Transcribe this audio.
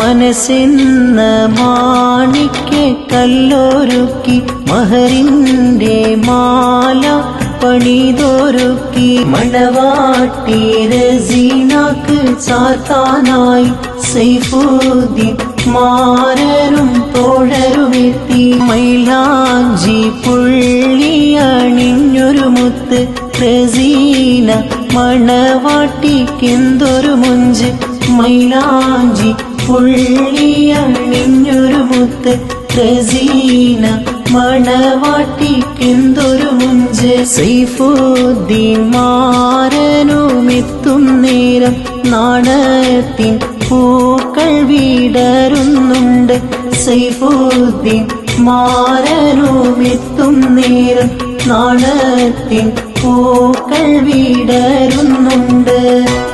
മനസ്സെന്ന മാണിക്യ കല്ലൊരുക്കി മഹറിന്റെ മാല പണിതൊരുക്കി മണവാട്ടി റസീനാക്ക് ചാർത്താനായി സൈഫുദ്ദീൻ മാരരും തോഴരുമെത്തി മൈലാഞ്ചി പുള്ളിയണിഞ്ഞൊരു മുത്ത് റസീന മണവാട്ടിക്കെന്തൊരു മുഞ്ച് മൈലാഞ്ചി പുള്ളിയണിഞ്ഞൊരു മുത്ത് റസീന മണവാട്ടിക്കെന്തൊരു മുഞ്ച് സൈഫുദ്ദീൻ മാരനുമെത്തും നേരം നാണത്തിൻ പൂക്കൾ വിടരുന്നുണ്ട് സൈഫുദ്ദീൻ മാരനുമെത്തും നേരം നാണത്തിൻ പൂക്കൾ വിടരുന്നുണ്ട്.